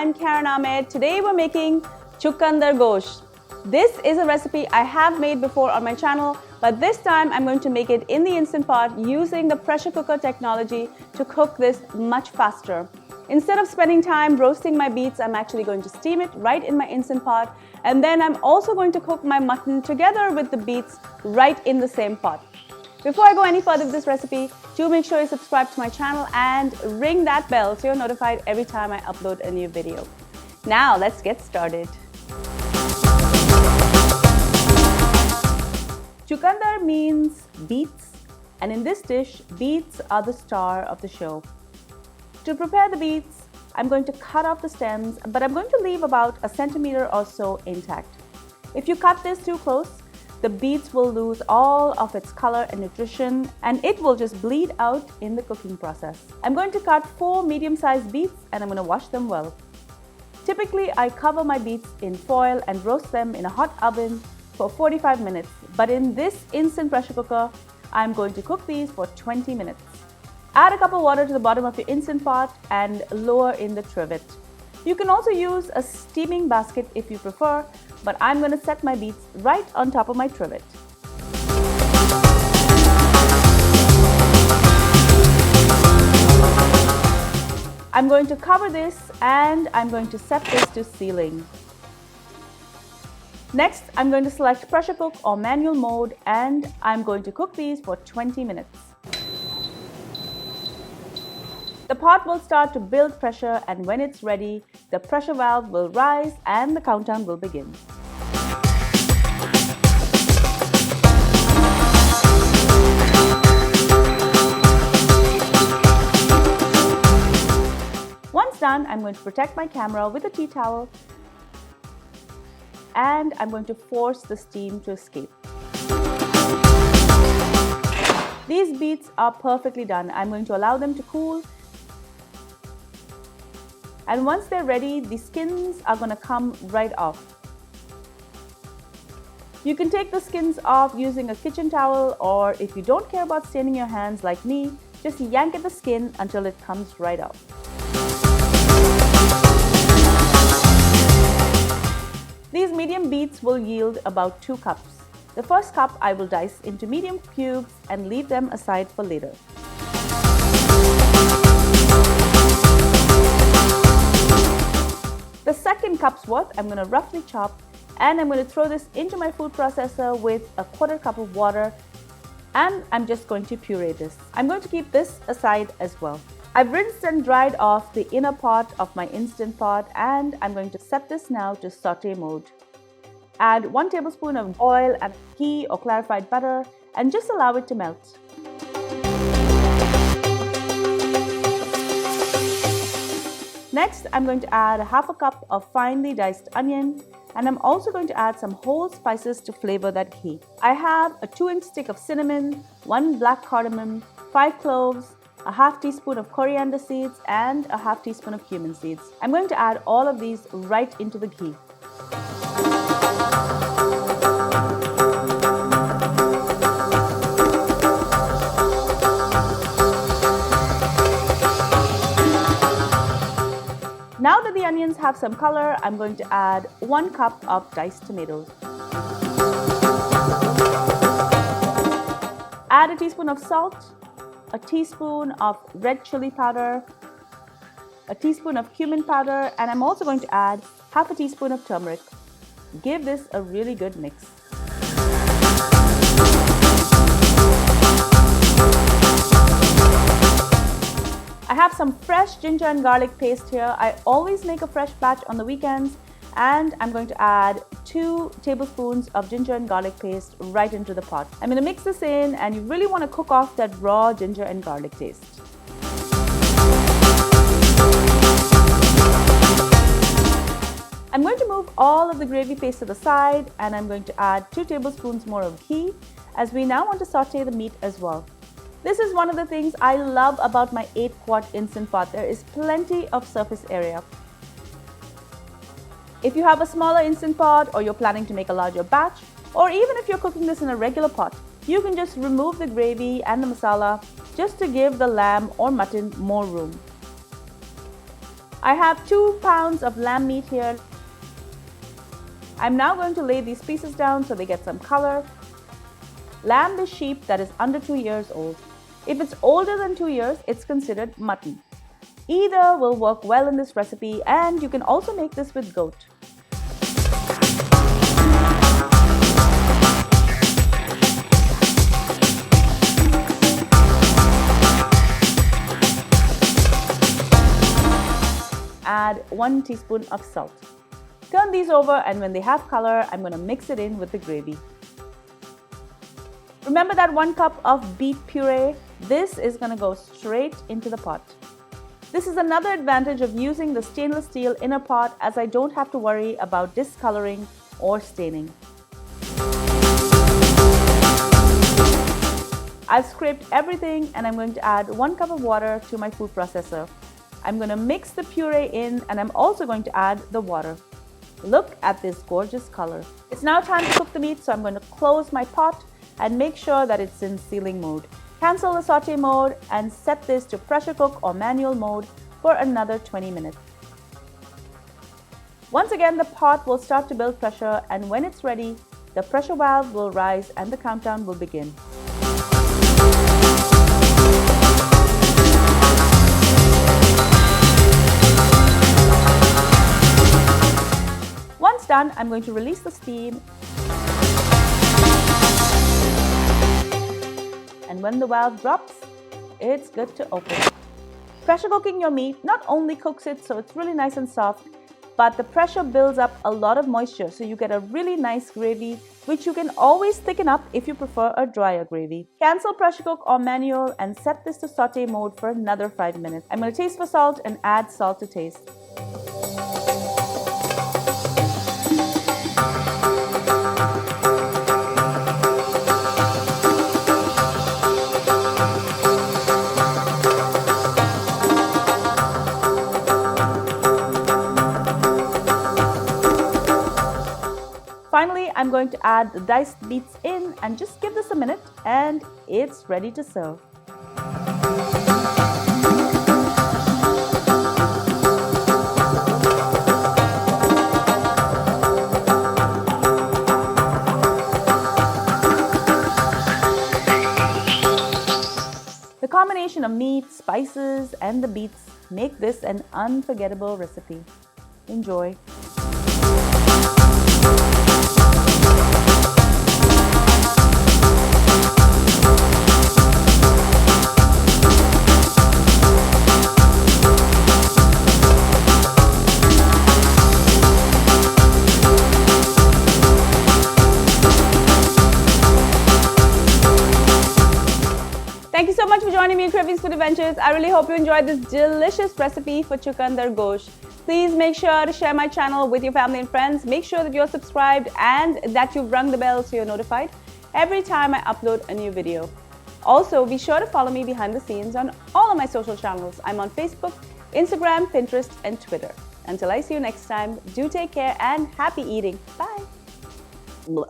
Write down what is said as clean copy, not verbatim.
I'm Karen Ahmed. Today we're making Chukander Gosht. This is a recipe I have made before on my channel, but this time I'm going to make it in the Instant Pot using the pressure cooker technology to cook this much faster. Instead of spending time roasting my beets, I'm actually going to steam it right in my Instant Pot, and then I'm also going to cook my mutton together with the beets right in the same pot. Before I go any further with this recipe, do make sure you subscribe to my channel and ring that bell so you're notified every time I upload a new video. Now let's get started. Chukander means beets, and in this dish, beets are the star of the show. To prepare the beets, I'm going to cut off the stems, but I'm going to leave about a centimeter or so intact. If you cut this too close, the beets will lose all of its color and nutrition, and it will just bleed out in the cooking process. I'm going to cut 4 medium-sized beets, and I'm going to wash them well. Typically, I cover my beets in foil and roast them in a hot oven for 45 minutes, but in this instant pressure cooker, I'm going to cook these for 20 minutes. Add a cup of water to the bottom of your Instant Pot and lower in the trivet. You can also use a steaming basket if you prefer, but I'm going to set my beets right on top of my trivet. I'm going to cover this and I'm going to set this to sealing. Next, I'm going to select pressure cook or manual mode, and I'm going to cook these for 20 minutes. The pot will start to build pressure, and when it's ready, the pressure valve will rise and the countdown will begin. Once done, I'm going to protect my camera with a tea towel, and I'm going to force the steam to escape. These beets are perfectly done. I'm going to allow them to cool. And once they're ready, the skins are going to come right off. You can take the skins off using a kitchen towel, or if you don't care about staining your hands like me, just yank at the skin until it comes right off. These medium beets will yield about 2 cups. The first cup I will dice into medium cubes and leave them aside for later. The second cup's worth I'm going to roughly chop, and I'm going to throw this into my food processor with a 1/4 cup of water, and I'm just going to puree this. I'm going to keep this aside as well. I've rinsed and dried off the inner pot of my Instant Pot, and I'm going to set this now to saute mode. Add 1 tablespoon of oil and ghee or clarified butter, and just allow it to melt. Next, I'm going to add 1/2 cup of finely diced onion, and I'm also going to add some whole spices to flavor that ghee. I have a 2-inch stick of cinnamon, 1 black cardamom, 5 cloves, a 1/2 teaspoon of coriander seeds, and a 1/2 teaspoon of cumin seeds. I'm going to add all of these right into the ghee. Now that the onions have some color, I'm going to add 1 cup of diced tomatoes. Add a teaspoon of salt, a teaspoon of red chili powder, a teaspoon of cumin powder, and I'm also going to add 1/2 teaspoon of turmeric. Give this a really good mix. I have some fresh ginger and garlic paste here. I always make a fresh batch on the weekends, and I'm going to add 2 tablespoons of ginger and garlic paste right into the pot. I'm going to mix this in, and you really want to cook off that raw ginger and garlic taste. I'm going to move all of the gravy paste to the side, and I'm going to add 2 tablespoons more of ghee, as we now want to saute the meat as well. This is one of the things I love about my 8-quart Instant Pot. There is plenty of surface area. If you have a smaller Instant Pot, or you're planning to make a larger batch, or even if you're cooking this in a regular pot, you can just remove the gravy and the masala just to give the lamb or mutton more room. I have 2 pounds of lamb meat here. I'm now going to lay these pieces down so they get some color. Lamb is sheep that is under 2 years old. If it's older than 2 years, it's considered mutton. Either will work well in this recipe, and you can also make this with goat. Add 1 teaspoon of salt. Turn these over, and when they have color, I'm going to mix it in with the gravy. Remember that 1 cup of beet puree? This is going to go straight into the pot. This is another advantage of using the stainless steel inner pot, as I don't have to worry about discoloring or staining. I've scraped everything, and I'm going to add 1 cup of water to my food processor. I'm going to mix the puree in, and I'm also going to add the water. Look at this gorgeous color. It's now time to cook the meat, so I'm going to close my pot and make sure that it's in sealing mode. Cancel the saute mode and set this to pressure cook or manual mode for another 20 minutes. Once again, the pot will start to build pressure, and when it's ready, the pressure valve will rise and the countdown will begin. Once done, I'm going to release the steam. And when the valve drops, it's good to open. Pressure cooking your meat not only cooks it so it's really nice and soft, but the pressure builds up a lot of moisture, so you get a really nice gravy, which you can always thicken up if you prefer a drier gravy. Cancel pressure cook or manual and set this to saute mode for another 5 minutes. I'm going to taste for salt and add salt to taste. Finally, I'm going to add the diced beets in and just give this a minute, and it's ready to serve. The combination of meat, spices, and the beets make this an unforgettable recipe. Enjoy. Thank you so much for joining me in Cravings Food Adventures. I really hope you enjoyed this delicious recipe for Chukander Gosht. Please make sure to share my channel with your family and friends. Make sure that you're subscribed and that you've rung the bell so you're notified every time I upload a new video. Also, be sure to follow me behind the scenes on all of my social channels. I'm on Facebook, Instagram, Pinterest, and Twitter. Until I see you next time, do take care and happy eating. Bye. Blah.